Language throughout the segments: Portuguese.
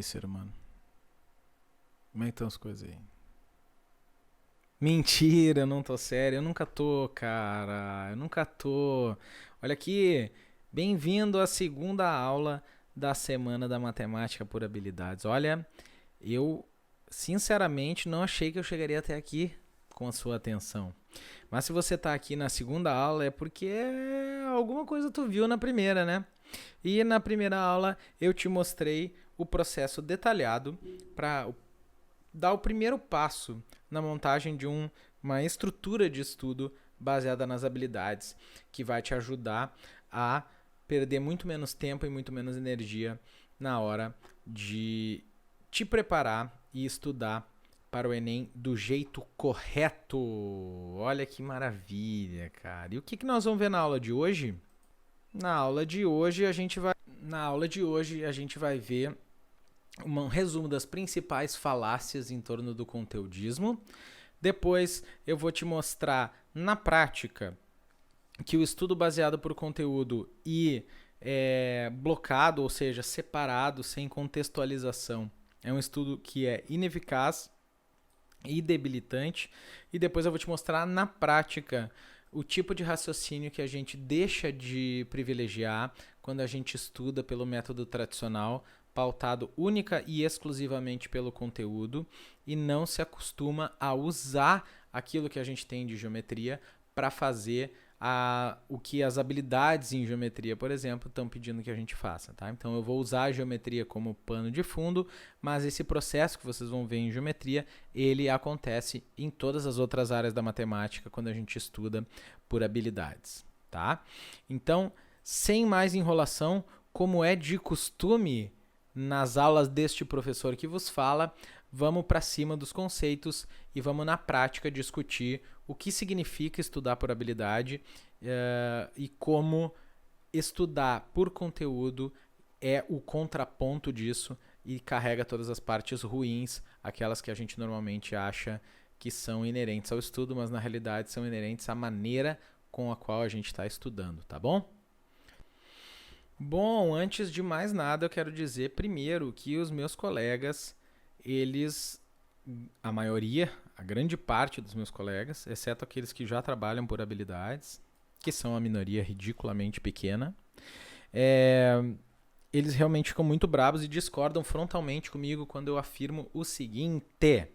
ser humano? Como é que estão as coisas aí? Mentira, eu não tô sério. Eu nunca tô, cara. Eu nunca tô. Olha aqui. Bem-vindo à segunda aula da Semana da Matemática por Habilidades. Olha, eu sinceramente não achei que eu chegaria até aqui com a sua atenção. Mas se você tá aqui na segunda aula é porque alguma coisa tu viu na primeira, né? E na primeira aula eu te mostrei o processo detalhado para dar o primeiro passo na montagem de uma estrutura de estudo baseada nas habilidades, que vai te ajudar a perder muito menos tempo e muito menos energia na hora de te preparar e estudar para o Enem do jeito correto. Olha que maravilha, cara. E o que nós vamos ver na aula de hoje? Na aula de hoje a gente vai ver um resumo das principais falácias em torno do conteudismo. Depois eu vou te mostrar na prática que o estudo baseado por conteúdo e blocado, ou seja, separado, sem contextualização, é um estudo que é ineficaz e debilitante. E depois eu vou te mostrar na prática o tipo de raciocínio que a gente deixa de privilegiar quando a gente estuda pelo método tradicional, pautado única e exclusivamente pelo conteúdo, e não se acostuma a usar aquilo que a gente tem de geometria para fazer o que as habilidades em geometria, por exemplo, estão pedindo que a gente faça. Tá? Então eu vou usar a geometria como pano de fundo, mas esse processo que vocês vão ver em geometria, ele acontece em todas as outras áreas da matemática quando a gente estuda por habilidades. Tá? Então, sem mais enrolação, como é de costume nas aulas deste professor que vos fala, vamos para cima dos conceitos e vamos na prática discutir o que significa estudar por habilidade e como estudar por conteúdo é o contraponto disso e carrega todas as partes ruins, aquelas que a gente normalmente acha que são inerentes ao estudo, mas na realidade são inerentes à maneira com a qual a gente está estudando, tá bom? Bom, antes de mais nada, eu quero dizer primeiro que os meus colegas, a maioria, a grande parte dos meus colegas, exceto aqueles que já trabalham por habilidades, que são a minoria ridiculamente pequena, eles realmente ficam muito bravos e discordam frontalmente comigo quando eu afirmo o seguinte: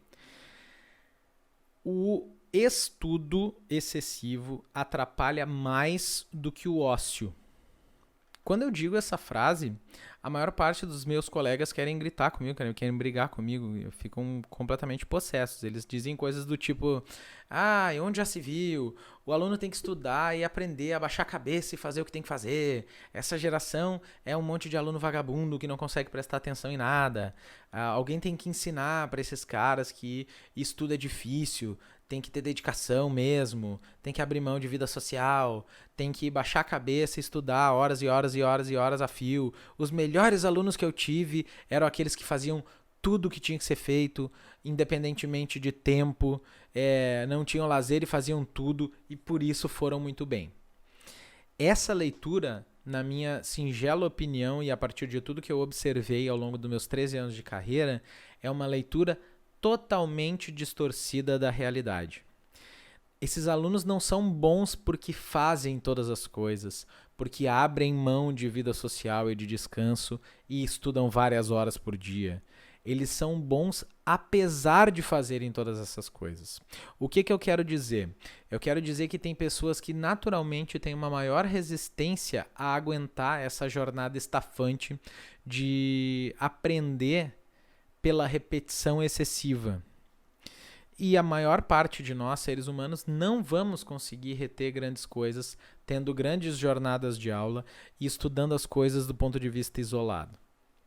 o estudo excessivo atrapalha mais do que o ócio. Quando eu digo essa frase, a maior parte dos meus colegas querem gritar comigo, querem brigar comigo, ficam completamente possessos. Eles dizem coisas do tipo: onde já se viu? O aluno tem que estudar e aprender a baixar a cabeça e fazer o que tem que fazer. Essa geração é um monte de aluno vagabundo que não consegue prestar atenção em nada. Alguém tem que ensinar para esses caras que estudo é difícil, tem que ter dedicação mesmo, tem que abrir mão de vida social, tem que baixar a cabeça e estudar horas e horas e horas e horas a fio. Os melhores alunos que eu tive eram aqueles que faziam tudo o que tinha que ser feito, independentemente de tempo, não tinham lazer e faziam tudo, e por isso foram muito bem. Essa leitura, na minha singela opinião e a partir de tudo que eu observei ao longo dos meus 13 anos de carreira, é uma leitura totalmente distorcida da realidade. Esses alunos não são bons porque fazem todas as coisas, porque abrem mão de vida social e de descanso e estudam várias horas por dia. Eles são bons apesar de fazerem todas essas coisas. O que eu quero dizer? Eu quero dizer que tem pessoas que naturalmente têm uma maior resistência a aguentar essa jornada estafante de aprender pela repetição excessiva. E a maior parte de nós, seres humanos, não vamos conseguir reter grandes coisas tendo grandes jornadas de aula e estudando as coisas do ponto de vista isolado.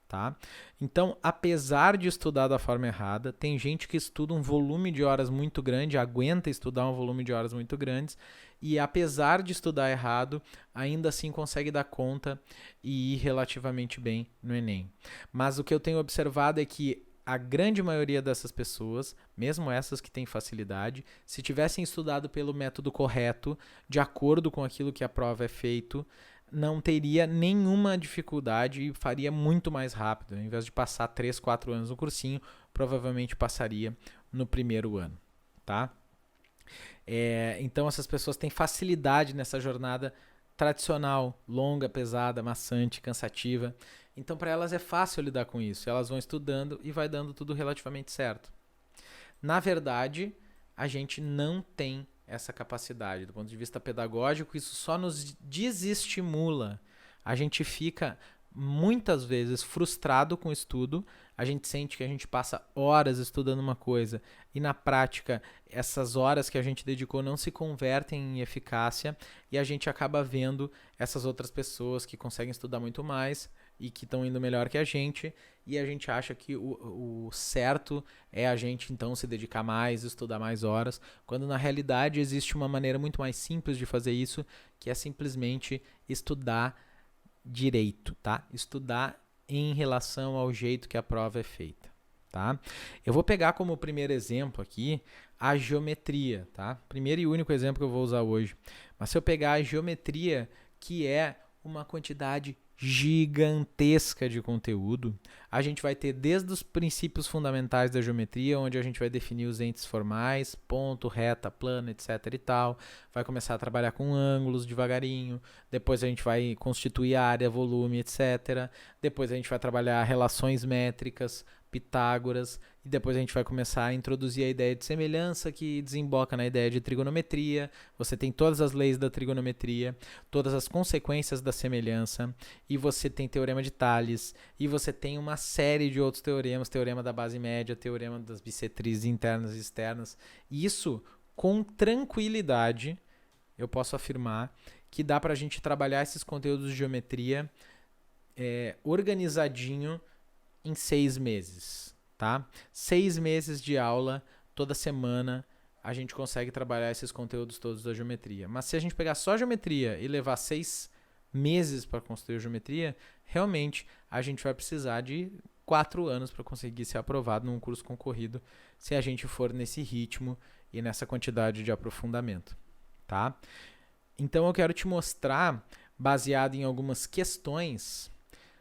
Tá? Então, apesar de estudar da forma errada, tem gente que estuda um volume de horas muito grande, aguenta estudar um volume de horas muito grandes, e apesar de estudar errado, ainda assim consegue dar conta e ir relativamente bem no Enem. Mas o que eu tenho observado é que a grande maioria dessas pessoas, mesmo essas que têm facilidade, se tivessem estudado pelo método correto, de acordo com aquilo que a prova é feito, não teria nenhuma dificuldade e faria muito mais rápido. Ao invés de passar 3, 4 anos no cursinho, provavelmente passaria no primeiro ano, tá? Então essas pessoas têm facilidade nessa jornada tradicional, longa, pesada, maçante, cansativa. Então para elas é fácil lidar com isso. Elas vão estudando e vai dando tudo relativamente certo. Na verdade, a gente não tem essa capacidade. Do ponto de vista pedagógico, isso só nos desestimula. A gente fica muitas vezes frustrado com o estudo, a gente sente que a gente passa horas estudando uma coisa e na prática essas horas que a gente dedicou não se convertem em eficácia e a gente acaba vendo essas outras pessoas que conseguem estudar muito mais e que estão indo melhor que a gente e a gente acha que o certo é a gente então se dedicar mais, estudar mais horas, quando na realidade existe uma maneira muito mais simples de fazer isso, que é simplesmente estudar direito, tá? Estudar em relação ao jeito que a prova é feita, tá? Eu vou pegar como primeiro exemplo aqui a geometria, tá? Primeiro e único exemplo que eu vou usar hoje. Mas se eu pegar a geometria, que é uma quantidade gigantesca de conteúdo, a gente vai ter desde os princípios fundamentais da geometria, onde a gente vai definir os entes formais, ponto, reta, plano, etc e tal, vai começar a trabalhar com ângulos devagarinho, depois a gente vai constituir área, volume, etc. Depois a gente vai trabalhar relações métricas, Pitágoras, e depois a gente vai começar a introduzir a ideia de semelhança que desemboca na ideia de trigonometria. Você tem todas as leis da trigonometria, todas as consequências da semelhança, e você tem teorema de Tales, e você tem uma série de outros teoremas, teorema da base média, teorema das bissetrizes internas e externas. Isso, com tranquilidade, eu posso afirmar que dá para a gente trabalhar esses conteúdos de geometria organizadinho em 6 meses, tá? 6 meses de aula, toda semana, a gente consegue trabalhar esses conteúdos todos da geometria. Mas se a gente pegar só geometria e levar 6 meses para construir a geometria, realmente a gente vai precisar de 4 anos para conseguir ser aprovado num curso concorrido, se a gente for nesse ritmo e nessa quantidade de aprofundamento, tá? Então eu quero te mostrar, baseado em algumas questões,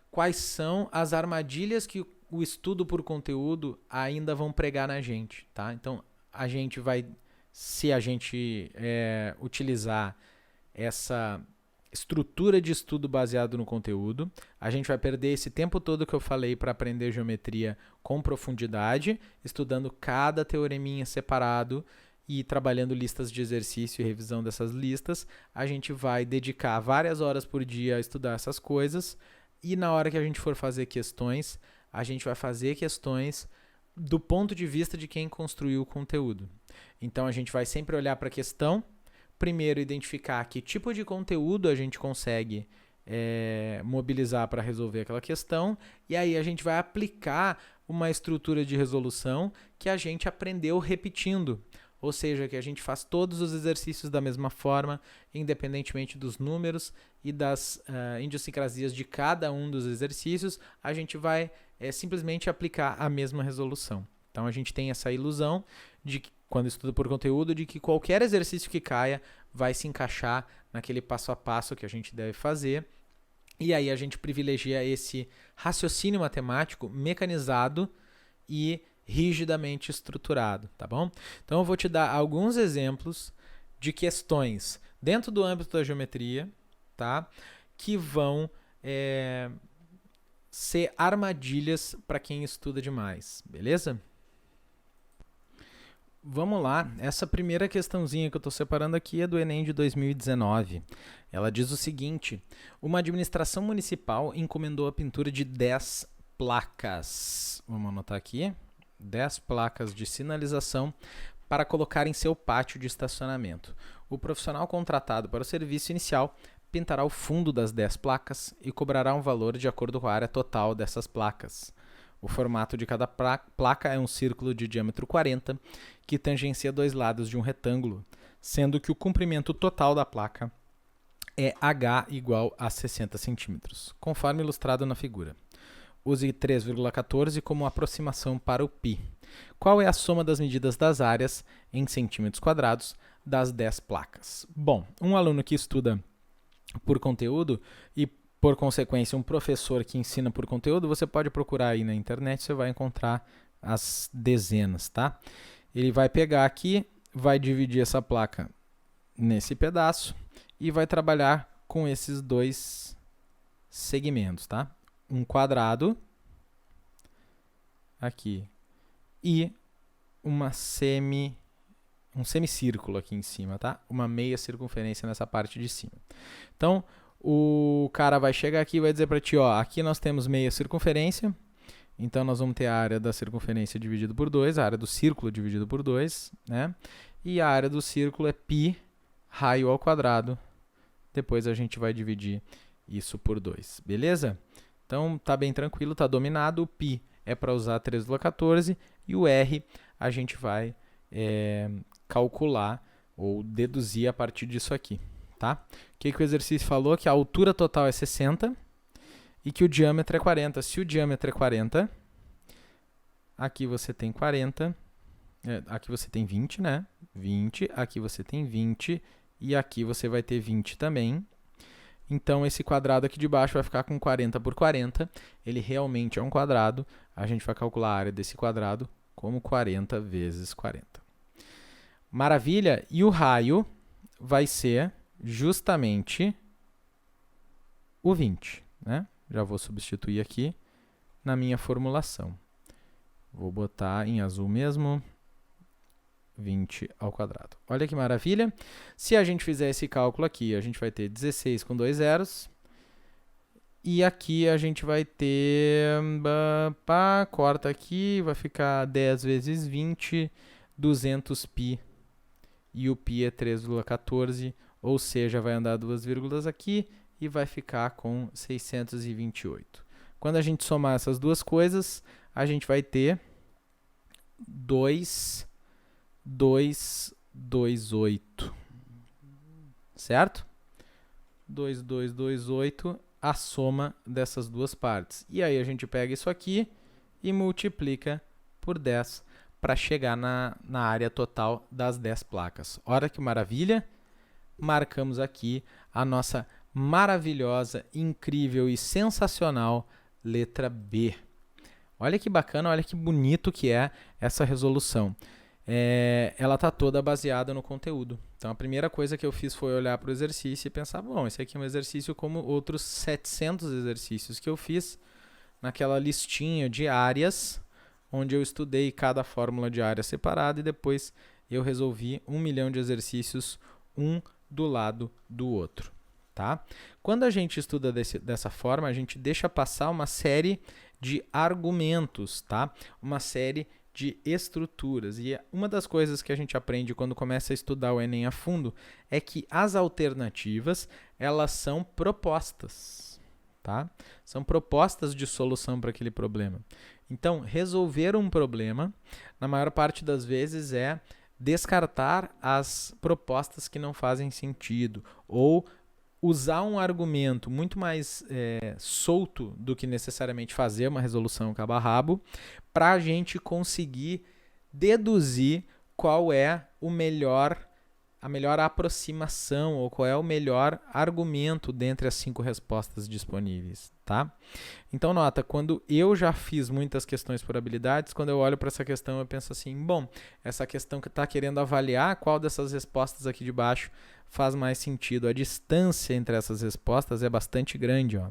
quais são as armadilhas que o estudo por conteúdo ainda vão pregar na gente, tá? Então, a gente vai, se a gente utilizar essa estrutura de estudo baseado no conteúdo, a gente vai perder esse tempo todo que eu falei para aprender geometria com profundidade, estudando cada teoreminha separado e trabalhando listas de exercício e revisão dessas listas. A gente vai dedicar várias horas por dia a estudar essas coisas. E na hora que a gente for fazer questões, a gente vai fazer questões do ponto de vista de quem construiu o conteúdo. Então a gente vai sempre olhar para a questão, primeiro identificar que tipo de conteúdo a gente consegue mobilizar para resolver aquela questão, e aí a gente vai aplicar uma estrutura de resolução que a gente aprendeu repetindo. Ou seja, que a gente faz todos os exercícios da mesma forma, independentemente dos números e das idiosincrasias de cada um dos exercícios, a gente vai simplesmente aplicar a mesma resolução. Então a gente tem essa ilusão, de que, quando estuda por conteúdo, de que qualquer exercício que caia vai se encaixar naquele passo a passo que a gente deve fazer. E aí a gente privilegia esse raciocínio matemático mecanizado e rigidamente estruturado, tá bom? Então eu vou te dar alguns exemplos de questões dentro do âmbito da geometria, tá? Que vão ser armadilhas para quem estuda demais, beleza? Vamos lá, essa primeira questãozinha que eu estou separando aqui é do Enem de 2019. Ela diz o seguinte: uma administração municipal encomendou a pintura de 10 placas. Vamos anotar aqui. 10 placas de sinalização para colocar em seu pátio de estacionamento. O profissional contratado para o serviço inicial pintará o fundo das 10 placas e cobrará um valor de acordo com a área total dessas placas. O formato de cada placa é um círculo de diâmetro 40 que tangencia 2 lados de um retângulo, sendo que o comprimento total da placa é h igual a 60 centímetros, conforme ilustrado na figura. Use 3,14 como aproximação para o π. Qual é a soma das medidas das áreas em centímetros quadrados das 10 placas? Bom, um aluno que estuda por conteúdo e, por consequência, um professor que ensina por conteúdo, você pode procurar aí na internet, você vai encontrar as dezenas, tá? Ele vai pegar aqui, vai dividir essa placa nesse pedaço e vai trabalhar com esses dois segmentos, tá? Um quadrado aqui e um semicírculo aqui em cima, tá? Uma meia circunferência nessa parte de cima. Então, o cara vai chegar aqui e vai dizer para ti, ó, aqui nós temos meia circunferência, então nós vamos ter a área da circunferência dividido por 2, a área do círculo dividido por 2, né? E a área do círculo é π raio ao quadrado. Depois a gente vai dividir isso por 2, beleza? Então, tá bem tranquilo, tá dominado. O π é para usar 3,14 e o r a gente vai calcular ou deduzir a partir disso aqui, tá? O que o exercício falou? Que a altura total é 60 e que o diâmetro é 40. Se o diâmetro é 40, aqui você tem 40, aqui você tem 20, né? 20, aqui você tem 20 e aqui você vai ter 20 também. Então, esse quadrado aqui de baixo vai ficar com 40 por 40. Ele realmente é um quadrado. A gente vai calcular a área desse quadrado como 40 vezes 40. Maravilha! E o raio vai ser justamente o 20, né? Já vou substituir aqui na minha formulação. Vou botar em azul mesmo, 20 ao quadrado. Olha que maravilha. Se a gente fizer esse cálculo aqui, a gente vai ter 16 com 2 zeros. E aqui a gente vai ter... corta aqui, vai ficar 10 vezes 20, 200π. E o π é 3,14, ou seja, vai andar duas vírgulas aqui e vai ficar com 628. Quando a gente somar essas duas coisas, a gente vai ter 2,228, certo? 2,228, a soma dessas duas partes. E aí a gente pega isso aqui e multiplica por 10 para chegar na área total das 10 placas. Olha que maravilha! Marcamos aqui a nossa maravilhosa, incrível e sensacional letra B. Olha que bacana, olha que bonito que é essa resolução. Ela está toda baseada no conteúdo. Então, a primeira coisa que eu fiz foi olhar para o exercício e pensar, bom, esse aqui é um exercício como outros 700 exercícios que eu fiz naquela listinha de áreas, onde eu estudei cada fórmula de área separada e depois eu resolvi 1 milhão de exercícios, um do lado do outro. Tá? Quando a gente estuda dessa forma, a gente deixa passar uma série de argumentos, tá? Uma série de estruturas. E uma das coisas que a gente aprende quando começa a estudar o Enem a fundo é que as alternativas, elas são propostas, tá? São propostas de solução para aquele problema. Então, resolver um problema, na maior parte das vezes, é descartar as propostas que não fazem sentido ou usar um argumento muito mais solto do que necessariamente fazer uma resolução cabo a rabo para a gente conseguir deduzir qual é a melhor aproximação ou qual é o melhor argumento dentre as 5 respostas disponíveis, tá? Então, nota, quando eu já fiz muitas questões por habilidades, quando eu olho para essa questão, eu penso assim, bom, essa questão que está querendo avaliar qual dessas respostas aqui de baixo faz mais sentido. A distância entre essas respostas é bastante grande, ó.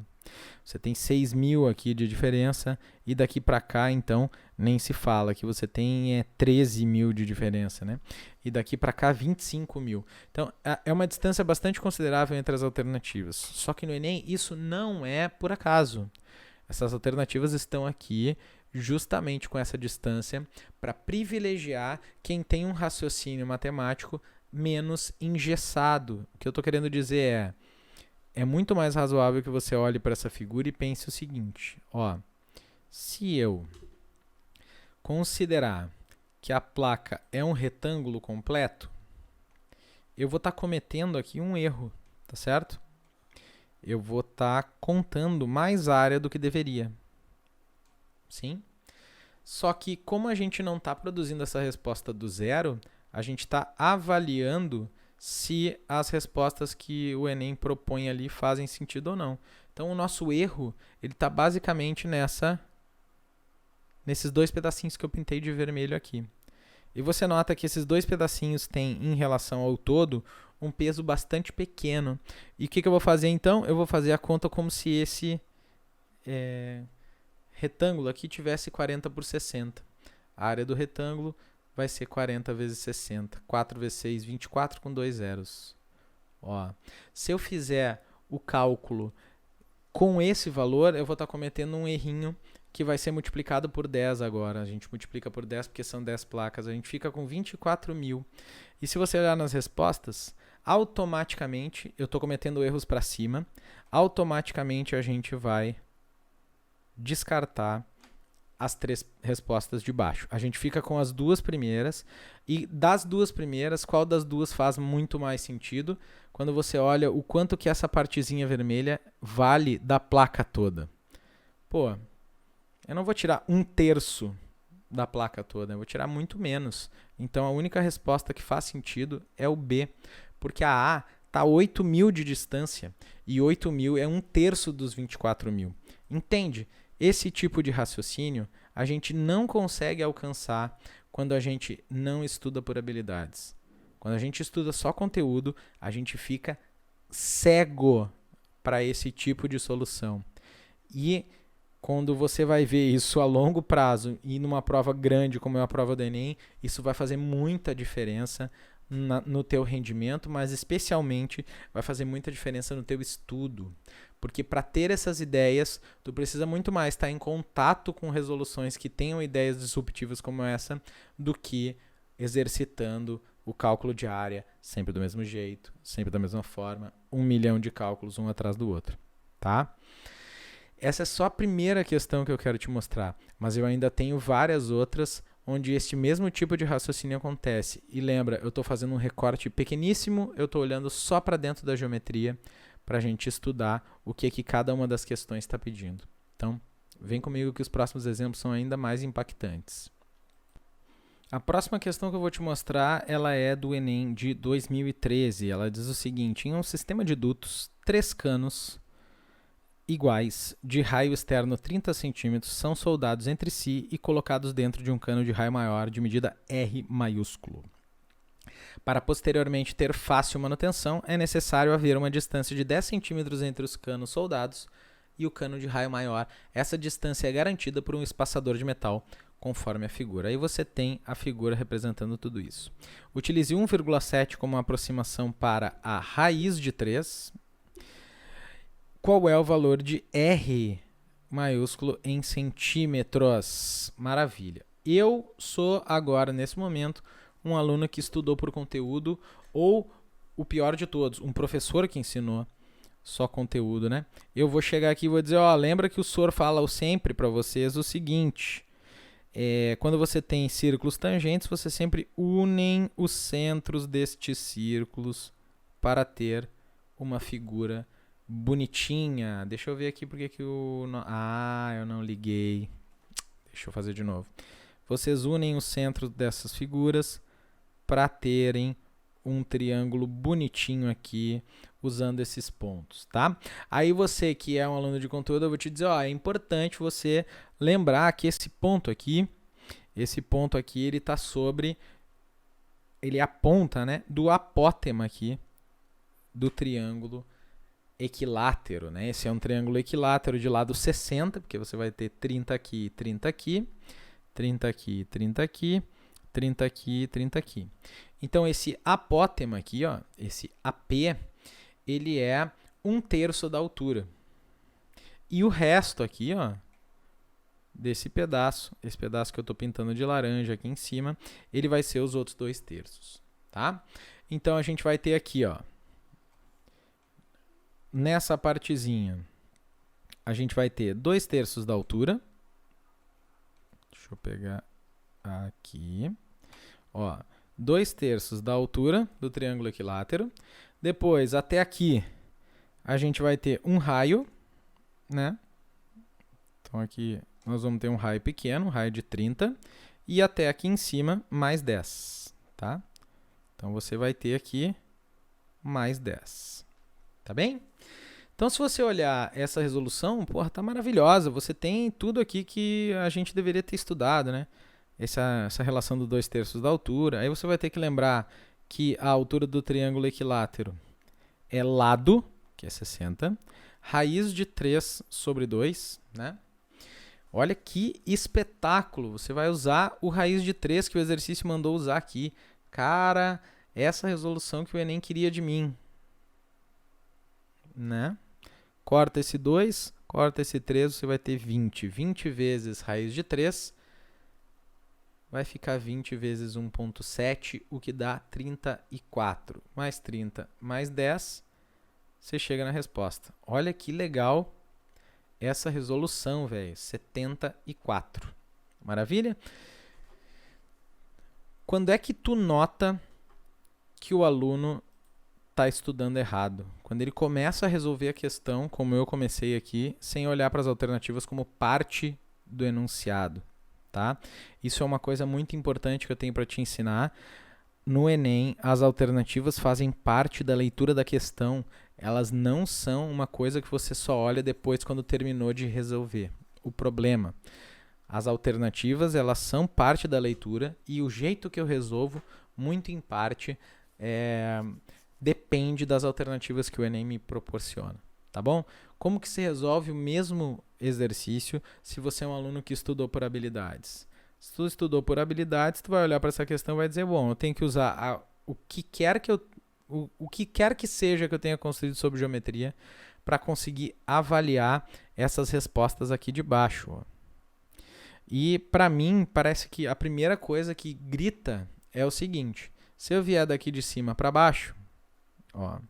Você tem 6.000 aqui de diferença e daqui para cá, então, nem se fala, que você tem 13.000 de diferença, né? E daqui para cá, 25.000. Então, é uma distância bastante considerável entre as alternativas. Só que no Enem, isso não é por acaso. Essas alternativas estão aqui justamente com essa distância para privilegiar quem tem um raciocínio matemático menos engessado. O que eu estou querendo dizer é muito mais razoável que você olhe para essa figura e pense o seguinte, ó, se eu considerar que a placa é um retângulo completo, eu vou estar cometendo aqui um erro, tá certo? Eu vou estar contando mais área do que deveria. Sim? Só que como a gente não está produzindo essa resposta do zero, a gente está avaliando se as respostas que o Enem propõe ali fazem sentido ou não. Então, o nosso erro, ele está basicamente nesses dois pedacinhos que eu pintei de vermelho aqui. E você nota que esses dois pedacinhos têm, em relação ao todo, um peso bastante pequeno. E o que eu vou fazer então? Eu vou fazer a conta como se esse retângulo aqui tivesse 40 por 60. A área do retângulo vai ser 40 vezes 60. 4 vezes 6, 24 com 2 zeros. Ó, se eu fizer o cálculo com esse valor, eu vou estar cometendo um errinho que vai ser multiplicado por 10 agora. A gente multiplica por 10 porque são 10 placas. A gente fica com 24 mil. E se você olhar nas respostas, automaticamente, eu estou cometendo erros para cima, automaticamente a gente vai descartar as 3 respostas de baixo. A gente fica com as 2 primeiras. E das 2 primeiras, qual das 2 faz muito mais sentido? Quando você olha o quanto que essa partezinha vermelha vale da placa toda. Pô, eu não vou tirar 1/3 da placa toda, eu vou tirar muito menos. Então, a única resposta que faz sentido é o B, porque a A está a 8 mil de distância e 8 mil é 1/3 dos 24 mil. Entende? Esse tipo de raciocínio a gente não consegue alcançar quando a gente não estuda por habilidades. Quando a gente estuda só conteúdo, a gente fica cego para esse tipo de solução. E quando você vai ver isso a longo prazo e numa prova grande como é a prova do Enem, isso vai fazer muita diferença no teu rendimento, mas especialmente vai fazer muita diferença no teu estudo. Porque para ter essas ideias, tu precisa muito mais estar em contato com resoluções que tenham ideias disruptivas como essa, do que exercitando o cálculo de área sempre do mesmo jeito, sempre da mesma forma, 1 milhão de cálculos um atrás do outro, tá? Essa é só a primeira questão que eu quero te mostrar, mas eu ainda tenho várias outras onde este mesmo tipo de raciocínio acontece. E lembra, eu estou fazendo um recorte pequeníssimo, eu estou olhando só para dentro da geometria para a gente estudar o que cada uma das questões está pedindo. Então, vem comigo que os próximos exemplos são ainda mais impactantes. A próxima questão que eu vou te mostrar, ela é do Enem de 2013. Ela diz o seguinte: em um sistema de dutos, 3 canos iguais de raio externo 30 cm são soldados entre si e colocados dentro de um cano de raio maior de medida R maiúsculo. Para posteriormente ter fácil manutenção, é necessário haver uma distância de 10 cm entre os canos soldados e o cano de raio maior. Essa distância é garantida por um espaçador de metal, conforme a figura. Aí você tem a figura representando tudo isso. Utilize 1,7 como aproximação para a raiz de 3. Qual é o valor de R maiúsculo em centímetros? Maravilha. Eu sou agora, nesse momento, um aluno que estudou por conteúdo, ou, o pior de todos, um professor que ensinou só conteúdo, né? Eu vou chegar aqui e vou dizer, ó, lembra que o senhor fala sempre para vocês o seguinte: quando você tem círculos tangentes, você sempre unem os centros destes círculos para ter uma figura bonitinha. Deixa eu ver aqui porque que o... eu não liguei. Deixa eu fazer de novo. Vocês unem os centros dessas figuras para terem um triângulo bonitinho aqui, usando esses pontos, tá? Aí você que é um aluno de conteúdo, eu vou te dizer, ó, é importante você lembrar que esse ponto aqui, ele tá sobre, ele aponta, né, do apótema aqui do triângulo equilátero, né? Esse é um triângulo equilátero de lado 60, porque você vai ter 30 aqui, 30 aqui, 30 aqui, 30 aqui, 30 aqui, 30 aqui. Então, esse apótema aqui, ó, esse AP, ele é 1/3 da altura. E o resto aqui, ó, desse pedaço, esse pedaço que eu estou pintando de laranja aqui em cima, ele vai ser os outros 2/3, tá? Então, a gente vai ter aqui, ó, nessa partezinha, a gente vai ter 2/3 da altura. Deixa eu pegar aqui. Ó, 2/3 da altura do triângulo equilátero. Depois, até aqui, a gente vai ter um raio, né? Então, aqui nós vamos ter um raio pequeno, um raio de 30. E até aqui em cima, mais 10, tá? Então, você vai ter aqui mais 10. Tá bem? Então, se você olhar essa resolução, porra, tá maravilhosa. Você tem tudo aqui que a gente deveria ter estudado, né? Essa relação dos 2/3 da altura. Aí você vai ter que lembrar que a altura do triângulo equilátero é lado, que é 60, raiz de 3 sobre 2, né? Olha que espetáculo! Você vai usar o raiz de 3 que o exercício mandou usar aqui. Cara, essa resolução que o Enem queria de mim, né? Corta esse 2, corta esse 3, você vai ter 20. 20 vezes raiz de 3 vai ficar 20 vezes 1,7, o que dá 34. Mais 30, mais 10, você chega na resposta. Olha que legal essa resolução, velho. 74. Maravilha? Quando é que tu nota que o aluno está estudando errado? Quando ele começa a resolver a questão, como eu comecei aqui, sem olhar para as alternativas como parte do enunciado, tá? Isso é uma coisa muito importante que eu tenho para te ensinar. No Enem, as alternativas fazem parte da leitura da questão. Elas não são uma coisa que você só olha depois quando terminou de resolver o problema. As alternativas, elas são parte da leitura e o jeito que eu resolvo, muito em parte, depende das alternativas que o Enem me proporciona, tá bom? Como que se resolve o mesmo exercício se você é um aluno que estudou por habilidades? Se tu estudou por habilidades, tu vai olhar para essa questão e vai dizer, bom, eu tenho que usar o que quer que seja que eu tenha construído sobre geometria para conseguir avaliar essas respostas aqui de baixo. Ó. E para mim, parece que a primeira coisa que grita é o seguinte, se eu vier daqui de cima para baixo, ó,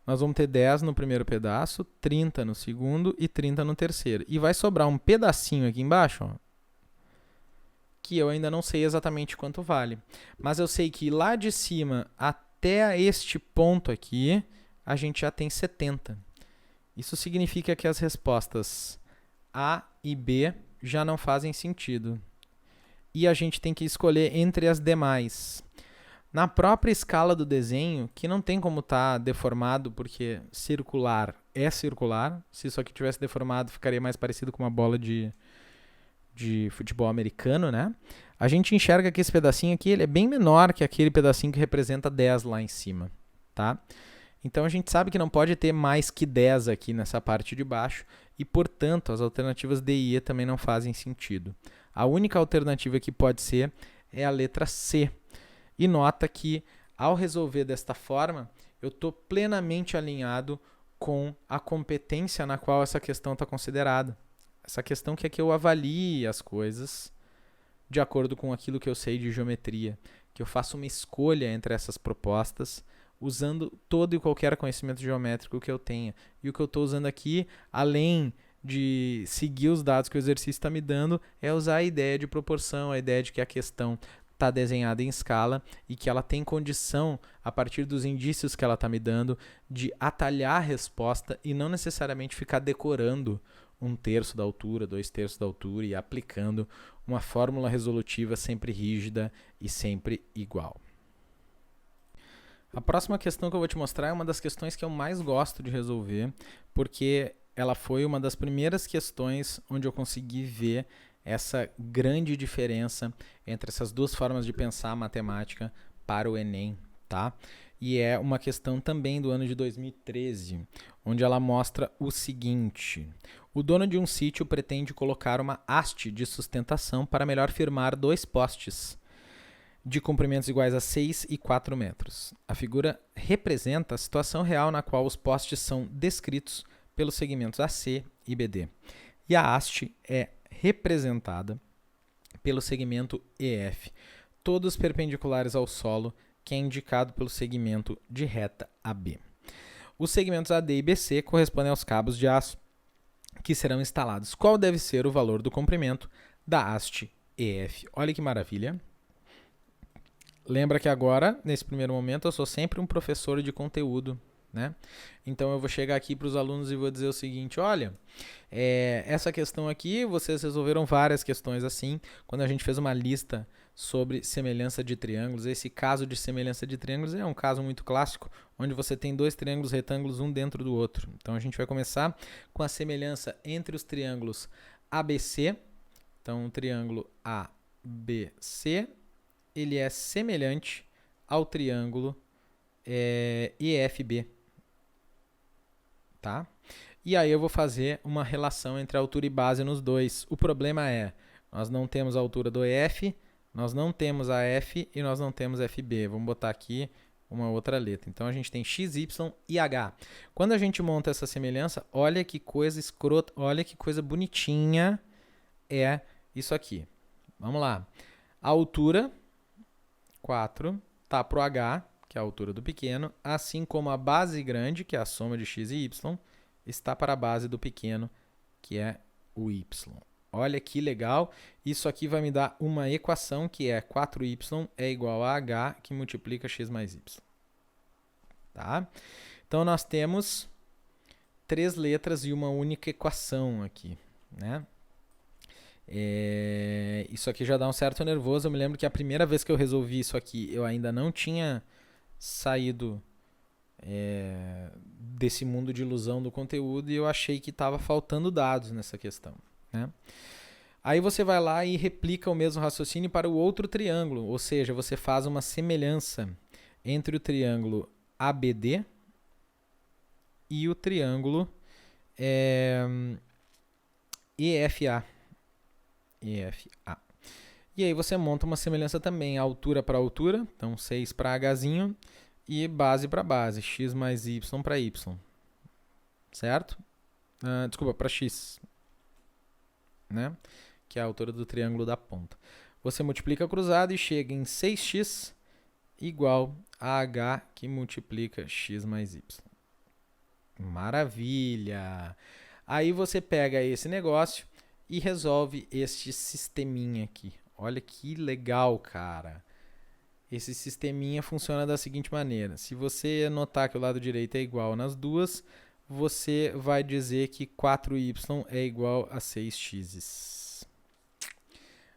nós vamos ter 10 no primeiro pedaço, 30 no segundo e 30 no terceiro. E vai sobrar um pedacinho aqui embaixo, ó, que eu ainda não sei exatamente quanto vale. Mas eu sei que lá de cima até este ponto aqui, a gente já tem 70. Isso significa que as respostas A e B já não fazem sentido. E a gente tem que escolher entre as demais. Na própria escala do desenho, que não tem como estar deformado, porque circular é circular. Se isso aqui tivesse deformado, ficaria mais parecido com uma bola de futebol americano, né? A gente enxerga que esse pedacinho aqui ele é bem menor que aquele pedacinho que representa 10 lá em cima, tá? Então a gente sabe que não pode ter mais que 10 aqui nessa parte de baixo e, portanto, as alternativas D e E também não fazem sentido. A única alternativa que pode ser é a letra C. E nota que, ao resolver desta forma, eu estou plenamente alinhado com a competência na qual essa questão está considerada. Essa questão que é que eu avalie as coisas de acordo com aquilo que eu sei de geometria, que eu faço uma escolha entre essas propostas, usando todo e qualquer conhecimento geométrico que eu tenha. E o que eu estou usando aqui, além de seguir os dados que o exercício está me dando, é usar a ideia de proporção, a ideia de que a questão está desenhada em escala e que ela tem condição, a partir dos indícios que ela está me dando, de atalhar a resposta e não necessariamente ficar decorando 1/3 da altura, 2/3 da altura e aplicando uma fórmula resolutiva sempre rígida e sempre igual. A próxima questão que eu vou te mostrar é uma das questões que eu mais gosto de resolver, porque ela foi uma das primeiras questões onde eu consegui ver essa grande diferença entre essas duas formas de pensar a matemática para o Enem, tá? E é uma questão também do ano de 2013, onde ela mostra o seguinte: o dono de um sítio pretende colocar uma haste de sustentação para melhor firmar 2 postes de comprimentos iguais a 6 e 4 metros. A figura representa a situação real na qual os postes são descritos pelos segmentos AC e BD. E a haste é representada pelo segmento EF, todos perpendiculares ao solo, que é indicado pelo segmento de reta AB. Os segmentos AD e BC correspondem aos cabos de aço que serão instalados. Qual deve ser o valor do comprimento da haste EF? Olha que maravilha. Lembra que agora, nesse primeiro momento, eu sou sempre um professor de conteúdo, né? Então eu vou chegar aqui para os alunos e vou dizer o seguinte, olha, essa questão aqui, vocês resolveram várias questões assim, quando a gente fez uma lista sobre semelhança de triângulos. Esse caso de semelhança de triângulos é um caso muito clássico, onde você tem dois triângulos retângulos um dentro do outro. Então a gente vai começar com a semelhança entre os triângulos ABC. Então o triângulo ABC, ele é semelhante ao triângulo EFB. Tá? E aí eu vou fazer uma relação entre altura e base nos dois. O problema é, nós não temos a altura do EF, nós não temos a F e nós não temos FB. Vamos botar aqui uma outra letra. Então a gente tem X, Y e H. Quando a gente monta essa semelhança, olha que coisa escrota, olha que coisa bonitinha é isso aqui. Vamos lá. A altura, 4, tá para o H, que é a altura do pequeno, assim como a base grande, que é a soma de X e Y, está para a base do pequeno, que é o Y. Olha que legal. Isso aqui vai me dar uma equação que é 4y é igual a h, que multiplica x mais y. Tá? Então, nós temos 3 letras e uma única equação aqui, né? Isso aqui já dá um certo nervoso. Eu me lembro que a primeira vez que eu resolvi isso aqui, eu ainda não tinha saído desse mundo de ilusão do conteúdo e eu achei que estava faltando dados nessa questão, né? Aí você vai lá e replica o mesmo raciocínio para o outro triângulo, ou seja, você faz uma semelhança entre o triângulo ABD e o triângulo EFA. E aí você monta uma semelhança também, altura para altura, então 6 para Hzinho, e base para base, x mais y para y. Certo? Desculpa, para x. Né? Que é a altura do triângulo da ponta. Você multiplica cruzado e chega em 6x igual a h, que multiplica x mais y. Maravilha! Aí você pega esse negócio e resolve este sisteminha aqui. Olha que legal, cara. Esse sisteminha funciona da seguinte maneira. Se você notar que o lado direito é igual nas duas, você vai dizer que 4y é igual a 6x.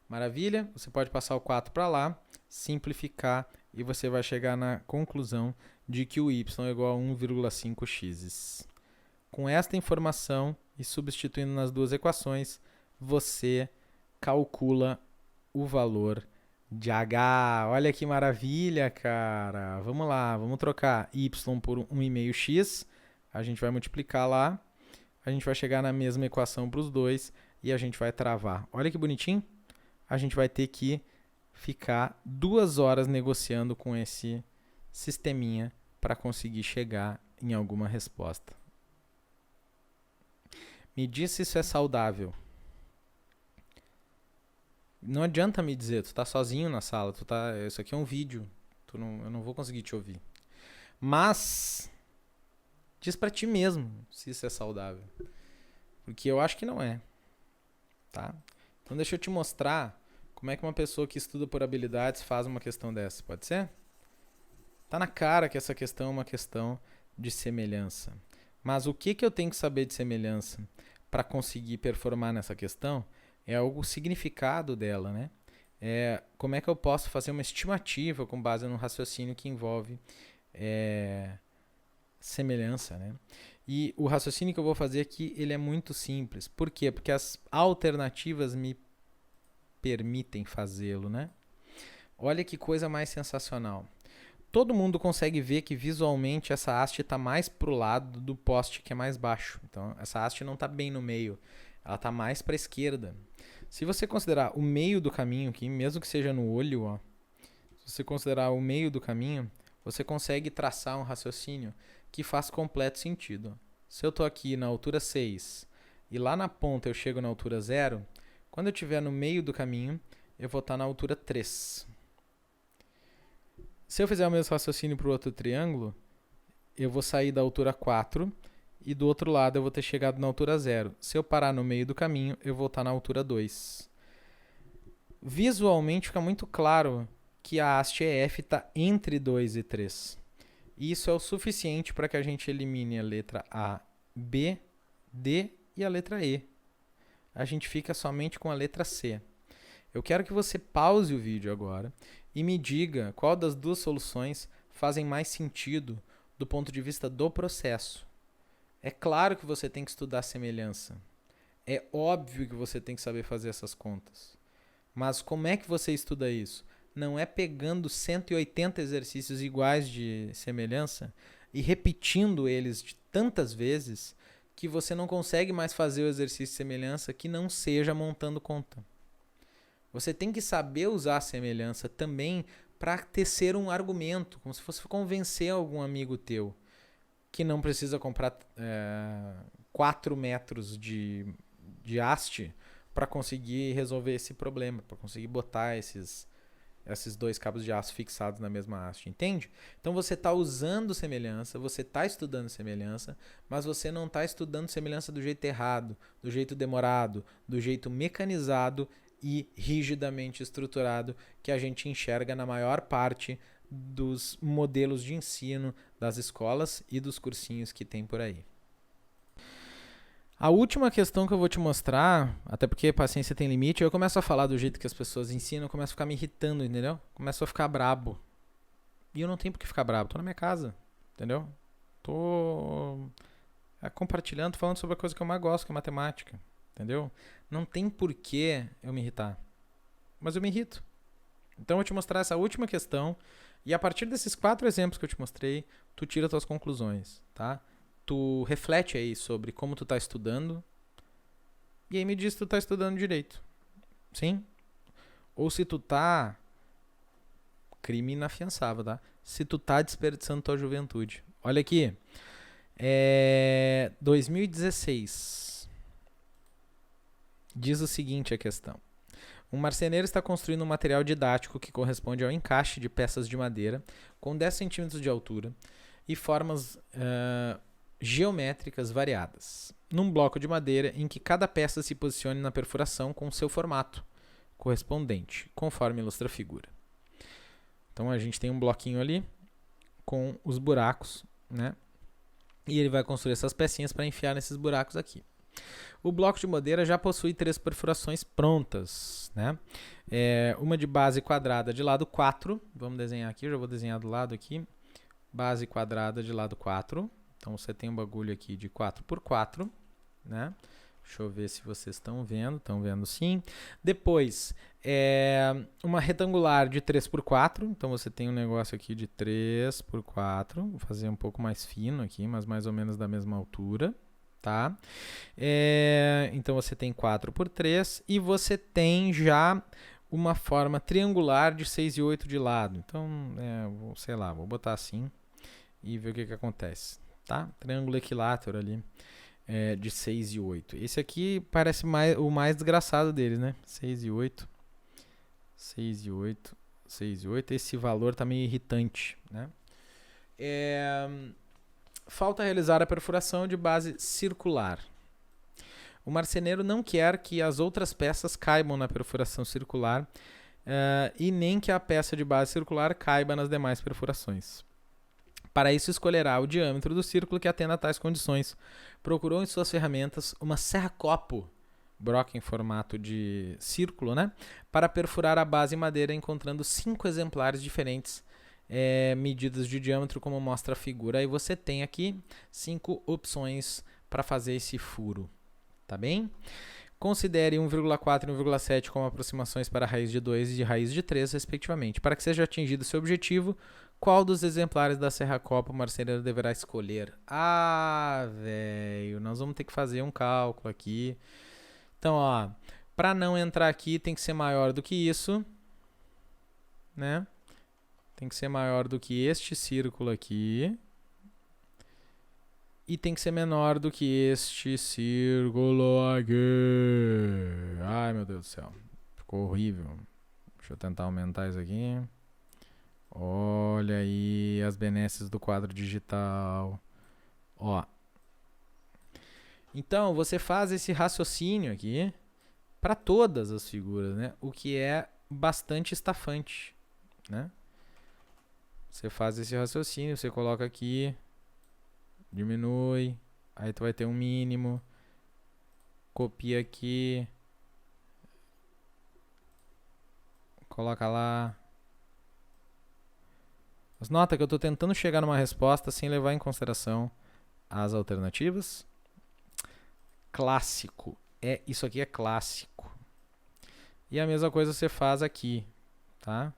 Maravilha? Você pode passar o 4 para lá, simplificar e você vai chegar na conclusão de que o y é igual a 1,5x. Com esta informação e substituindo nas duas equações, você calcula o valor de h. Olha que maravilha, cara. Vamos lá, vamos trocar y por 1,5x. A gente vai multiplicar lá, a gente vai chegar na mesma equação para os dois e a gente vai travar. Olha que bonitinho. A gente vai ter que ficar 2 horas negociando com esse sisteminha para conseguir chegar em alguma resposta. Me diz se isso é saudável. Não adianta me dizer, tu tá sozinho na sala, isso aqui é um vídeo, eu não vou conseguir te ouvir. Mas diz pra ti mesmo se isso é saudável. Porque eu acho que não é. Tá? Então deixa eu te mostrar como é que uma pessoa que estuda por habilidades faz uma questão dessa. Pode ser? Tá na cara que essa questão é uma questão de semelhança. Mas o que eu tenho que saber de semelhança para conseguir performar nessa questão é o significado dela, né? Como é que eu posso fazer uma estimativa com base no raciocínio que envolve semelhança, né? E o raciocínio que eu vou fazer aqui, ele é muito simples. Por quê? Porque as alternativas me permitem fazê-lo, né? Olha que coisa mais sensacional. Todo mundo consegue ver que visualmente essa haste está mais para o lado do poste que é mais baixo. Então, essa haste não está bem no meio. Ela está mais para a esquerda. Se você considerar o meio do caminho aqui, mesmo que seja no olho, ó, se você considerar o meio do caminho, você consegue traçar um raciocínio que faz completo sentido. Se eu estou aqui na altura 6 e lá na ponta eu chego na altura 0, quando eu estiver no meio do caminho, eu vou estar na altura 3. Se eu fizer o mesmo raciocínio para o outro triângulo, eu vou sair da altura 4 e do outro lado eu vou ter chegado na altura 0. Se eu parar no meio do caminho, eu vou estar na altura 2. Visualmente fica muito claro que a haste EF está entre 2 e 3. E isso é o suficiente para que a gente elimine a letra A, B, D e a letra E. A gente fica somente com a letra C. Eu quero que você pause o vídeo agora e me diga qual das duas soluções fazem mais sentido do ponto de vista do processo. É claro que você tem que estudar semelhança. É óbvio que você tem que saber fazer essas contas. Mas como é que você estuda isso? Não é pegando 180 exercícios iguais de semelhança e repetindo eles de tantas vezes que você não consegue mais fazer o exercício de semelhança que não seja montando conta. Você tem que saber usar a semelhança também para tecer um argumento, como se fosse convencer algum amigo teu que não precisa comprar 4 metros de haste para conseguir resolver esse problema, para conseguir botar esses 2 cabos de aço fixados na mesma haste, entende? Então você está usando semelhança, você está estudando semelhança, mas você não está estudando semelhança do jeito errado, do jeito demorado, do jeito mecanizado e rigidamente estruturado que a gente enxerga na maior parte dos modelos de ensino das escolas e dos cursinhos que tem por aí. A última questão que eu vou te mostrar, até porque paciência tem limite, eu começo a falar do jeito que as pessoas ensinam, eu começo a ficar me irritando, entendeu? Começo a ficar brabo. E eu não tenho por que ficar brabo, tô na minha casa, entendeu? Tô compartilhando, tô falando sobre a coisa que eu mais gosto, que é matemática, entendeu? Não tem por que eu me irritar. Mas eu me irrito. Então eu vou te mostrar essa última questão e a partir desses 4 exemplos que eu te mostrei, tu tira tuas conclusões, tá? Tu reflete aí sobre como tu tá estudando e aí me diz se tu tá estudando direito. Sim? Ou se tu tá... Crime inafiançável, tá? Se tu tá desperdiçando tua juventude. Olha aqui. 2016. Diz o seguinte a questão. Um marceneiro está construindo um material didático que corresponde ao encaixe de peças de madeira com 10 centímetros de altura e formas geométricas variadas, num bloco de madeira em que cada peça se posicione na perfuração com seu formato correspondente, conforme ilustra a figura. Então a gente tem um bloquinho ali com os buracos, né? E ele vai construir essas pecinhas para enfiar nesses buracos aqui. O bloco de madeira já possui 3 perfurações prontas, né? Uma de base quadrada de lado 4. Vamos desenhar aqui, eu já vou desenhar do lado aqui. Base quadrada de lado 4. Então você tem um bagulho aqui de 4x4, né? Deixa eu ver se vocês estão vendo sim. Depois, uma retangular de 3x4, então você tem um negócio aqui de 3x4, vou fazer um pouco mais fino aqui, mas mais ou menos da mesma altura, tá? Então você tem 4x3 e você tem já uma forma triangular de 6 e 8 de lado. Então, sei lá, vou botar assim e ver o que acontece. Tá? Triângulo equilátero ali de 6 e 8. Esse aqui parece o mais desgraçado deles, né? 6 e 8. 6 e 8. 6 e 8. Esse valor tá meio irritante, né? Falta realizar a perfuração de base circular. O marceneiro não quer que as outras peças caibam na perfuração circular e nem que a peça de base circular caiba nas demais perfurações. Para isso, escolherá o diâmetro do círculo que atenda a tais condições. Procurou em suas ferramentas uma serra-copo, broca em formato de círculo, né? Para perfurar a base em madeira, encontrando 5 exemplares diferentes, medidas de diâmetro, como mostra a figura. Aí você tem aqui 5 opções para fazer esse furo, tá bem? Considere 1,4 e 1,7 como aproximações para a raiz de 2 e raiz de 3, respectivamente. Para que seja atingido seu objetivo, qual dos exemplares da serra-copo o marceneiro deverá escolher? Ah, velho, nós vamos ter que fazer um cálculo aqui. Então, ó, para não entrar aqui tem que ser maior do que isso, né? Tem que ser maior do que este círculo aqui. E tem que ser menor do que este círculo aqui. Ai, meu Deus do céu. Ficou horrível. Deixa eu tentar aumentar isso aqui. Olha aí as benesses do quadro digital. Ó. Então, você faz esse raciocínio aqui para todas as figuras, né? O que é bastante estafante, né? você faz esse raciocínio, você coloca aqui, diminui, aí tu vai ter um mínimo, copia aqui, coloca lá. Mas nota que eu estou tentando chegar numa resposta sem levar em consideração as alternativas. Clássico. Isso aqui é clássico. E a mesma coisa você faz aqui, tá?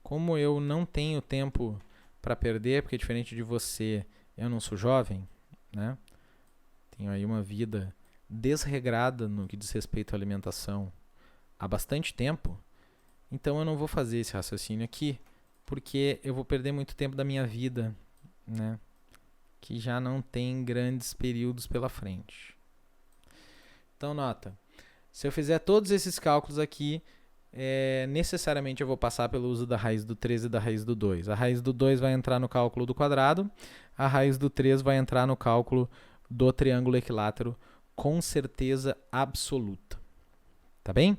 Como eu não tenho tempo para perder, porque diferente de você, eu não sou jovem, né? Tenho aí uma vida desregrada no que diz respeito à alimentação há bastante tempo. Então eu não vou fazer esse raciocínio aqui, porque eu vou perder muito tempo da minha vida, né? Que já não tem grandes períodos pela frente. Então nota, se eu fizer todos esses cálculos aqui, necessariamente eu vou passar pelo uso da raiz do 3 e da raiz do 2. A raiz do 2 vai entrar no cálculo do quadrado, a raiz do 3 vai entrar no cálculo do triângulo equilátero com certeza absoluta. Tá bem?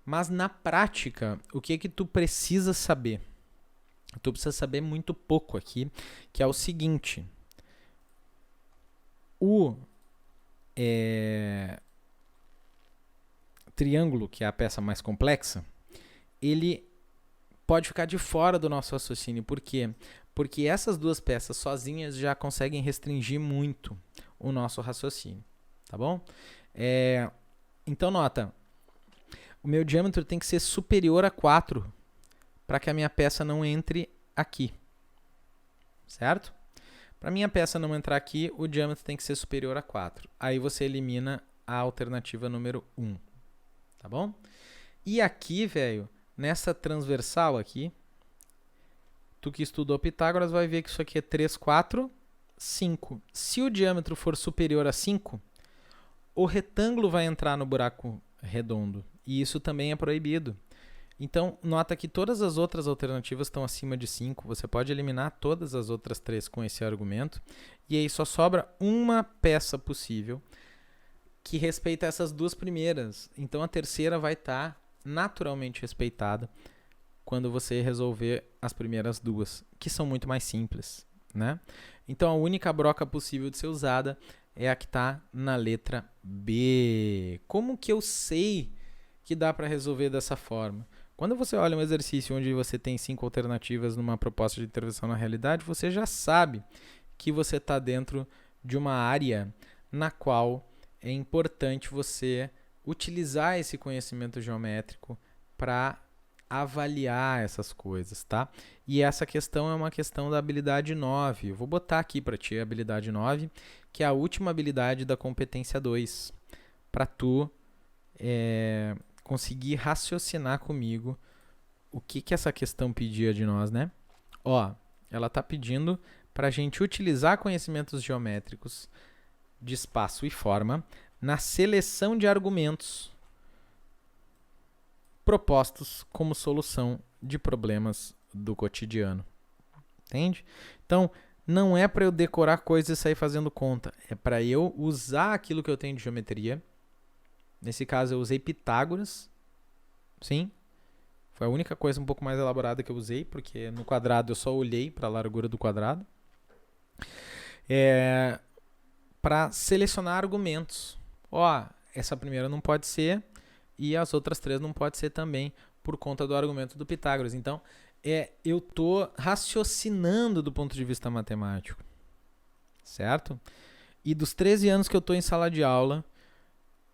Mas na prática, o que tu precisa saber? Tu precisa saber muito pouco aqui, que é o seguinte. O triângulo, que é a peça mais complexa, ele pode ficar de fora do nosso raciocínio. Por quê? Porque essas duas peças sozinhas já conseguem restringir muito o nosso raciocínio. Tá bom? Então, nota. O meu diâmetro tem que ser superior a 4 para que a minha peça não entre aqui. Certo? Para a minha peça não entrar aqui, o diâmetro tem que ser superior a 4. Aí você elimina a alternativa número 1. Tá bom? E aqui, velho, nessa transversal aqui, tu que estudou Pitágoras vai ver que isso aqui é 3, 4, 5. Se o diâmetro for superior a 5, o retângulo vai entrar no buraco redondo. E isso também é proibido. Então, nota que todas as outras alternativas estão acima de 5. Você pode eliminar todas as outras 3 com esse argumento. E aí só sobra uma peça possível que respeita essas duas primeiras. Então, a terceira vai estar naturalmente respeitada quando você resolver as primeiras duas, que são muito mais simples, né? Então, a única broca possível de ser usada é a que está na letra B. Como que eu sei que dá para resolver dessa forma? Quando você olha um exercício onde você tem 5 alternativas numa proposta de intervenção na realidade, você já sabe que você está dentro de uma área na qual é importante você utilizar esse conhecimento geométrico para avaliar essas coisas, tá? E essa questão é uma questão da habilidade 9. Eu vou botar aqui para ti a habilidade 9, que é a última habilidade da competência 2, para tu conseguir raciocinar comigo o que essa questão pedia de nós, né? Ó, ela está pedindo para a gente utilizar conhecimentos geométricos de espaço e forma na seleção de argumentos propostos como solução de problemas do cotidiano. Entende? Então, não é para eu decorar coisas e sair fazendo conta. É para eu usar aquilo que eu tenho de geometria. Nesse caso, eu usei Pitágoras. Sim. Foi a única coisa um pouco mais elaborada que eu usei, porque no quadrado eu só olhei para a largura do quadrado. Para selecionar argumentos. Ó, essa primeira não pode ser e as outras 3 não pode ser também por conta do argumento do Pitágoras. Então, eu estou raciocinando do ponto de vista matemático. Certo? E dos 13 anos que eu estou em sala de aula,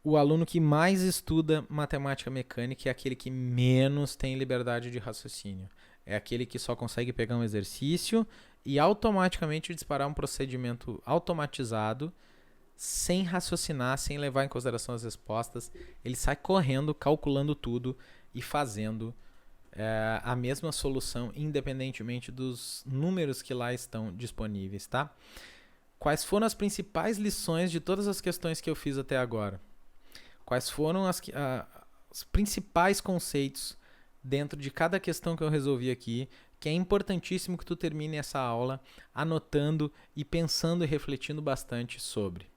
o aluno que mais estuda matemática mecânica é aquele que menos tem liberdade de raciocínio. É aquele que só consegue pegar um exercício e automaticamente disparar um procedimento automatizado, sem raciocinar, sem levar em consideração as respostas. Ele sai correndo, calculando tudo e fazendo a mesma solução, independentemente dos números que lá estão disponíveis, tá? Quais foram as principais lições de todas as questões que eu fiz até agora? Quais foram os principais conceitos dentro de cada questão que eu resolvi aqui, que é importantíssimo que tu termine essa aula anotando e pensando e refletindo bastante sobre.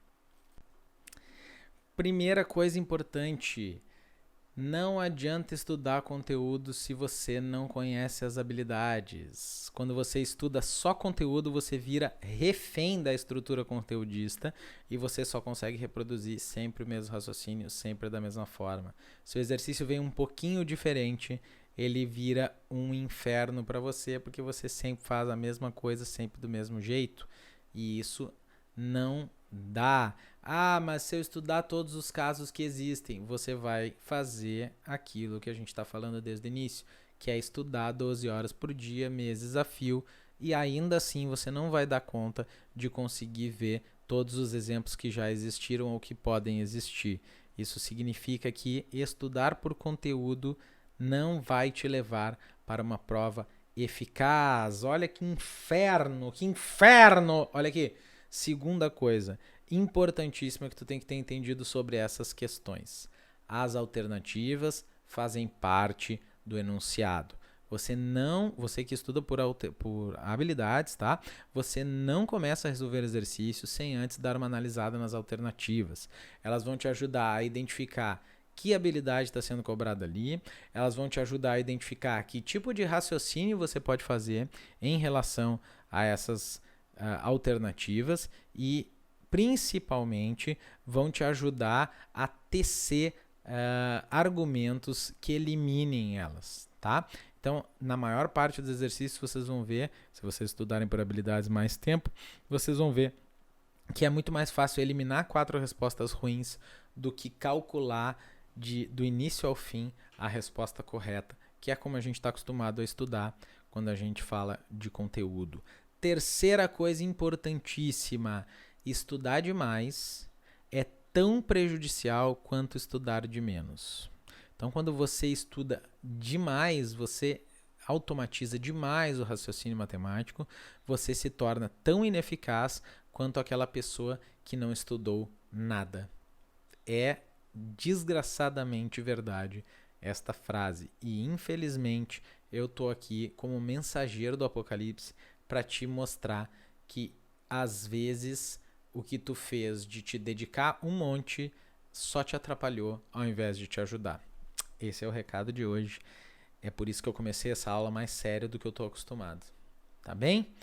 Primeira coisa importante, Não adianta estudar conteúdo se você não conhece as habilidades. Quando você estuda só conteúdo, você vira refém da estrutura conteudista e você só consegue reproduzir sempre o mesmo raciocínio, sempre da mesma forma. Se o exercício vem um pouquinho diferente, ele vira um inferno para você, porque você sempre faz a mesma coisa, sempre do mesmo jeito. E isso não dá. Ah, mas se eu estudar todos os casos que existem, você vai fazer aquilo que a gente está falando desde o início, que é estudar 12 horas por dia, meses a fio, e ainda assim você não vai dar conta de conseguir ver todos os exemplos que já existiram ou que podem existir. Isso significa que estudar por conteúdo não vai te levar para uma prova eficaz. Olha que inferno, que inferno! Olha aqui. Segunda coisa importantíssima que tu tem que ter entendido sobre essas questões. As alternativas fazem parte do enunciado. Você que estuda por habilidades, tá? Você não começa a resolver exercícios sem antes dar uma analisada nas alternativas. Elas vão te ajudar a identificar que habilidade está sendo cobrada ali, elas vão te ajudar a identificar que tipo de raciocínio você pode fazer em relação a essas alternativas e principalmente vão te ajudar a tecer argumentos que eliminem elas, tá? Então, na maior parte dos exercícios vocês vão ver, se vocês estudarem por habilidades mais tempo, vocês vão ver que é muito mais fácil eliminar 4 respostas ruins do que calcular do início ao fim a resposta correta, que é como a gente está acostumado a estudar quando a gente fala de conteúdo. Terceira coisa importantíssima, estudar demais é tão prejudicial quanto estudar de menos. Então, quando você estuda demais, você automatiza demais o raciocínio matemático, você se torna tão ineficaz quanto aquela pessoa que não estudou nada. É desgraçadamente verdade esta frase. E, infelizmente, eu estou aqui como mensageiro do Apocalipse para te mostrar que, às vezes, o que tu fez de te dedicar um monte só te atrapalhou ao invés de te ajudar. Esse é o recado de hoje. É por isso que eu comecei essa aula mais séria do que eu estou acostumado. Tá bem?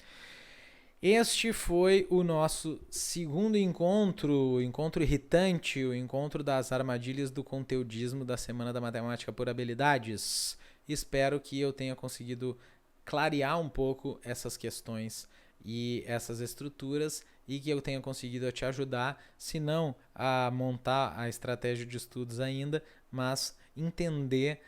Este foi o nosso segundo encontro, o encontro irritante, o encontro das armadilhas do conteudismo da Semana da Matemática por Habilidades. Espero que eu tenha conseguido clarear um pouco essas questões e essas estruturas e que eu tenha conseguido te ajudar, se não a montar a estratégia de estudos ainda, mas entender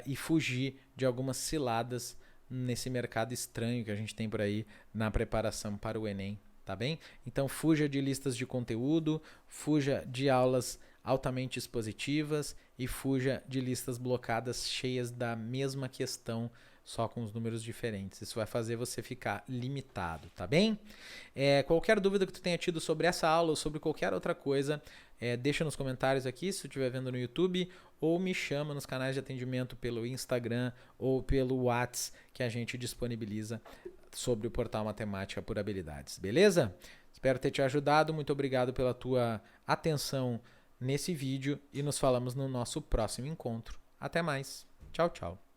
e fugir de algumas ciladas nesse mercado estranho que a gente tem por aí na preparação para o Enem, tá bem? Então fuja de listas de conteúdo, fuja de aulas altamente expositivas e fuja de listas blocadas cheias da mesma questão, só com os números diferentes. Isso vai fazer você ficar limitado, tá bem? Qualquer dúvida que tu tenha tido sobre essa aula ou sobre qualquer outra coisa, deixa nos comentários aqui, se tu estiver vendo no YouTube, ou me chama nos canais de atendimento pelo Instagram ou pelo WhatsApp que a gente disponibiliza sobre o portal Matemática por Habilidades, beleza? Espero ter te ajudado, muito obrigado pela tua atenção nesse vídeo e nos falamos no nosso próximo encontro. Até mais, tchau, tchau.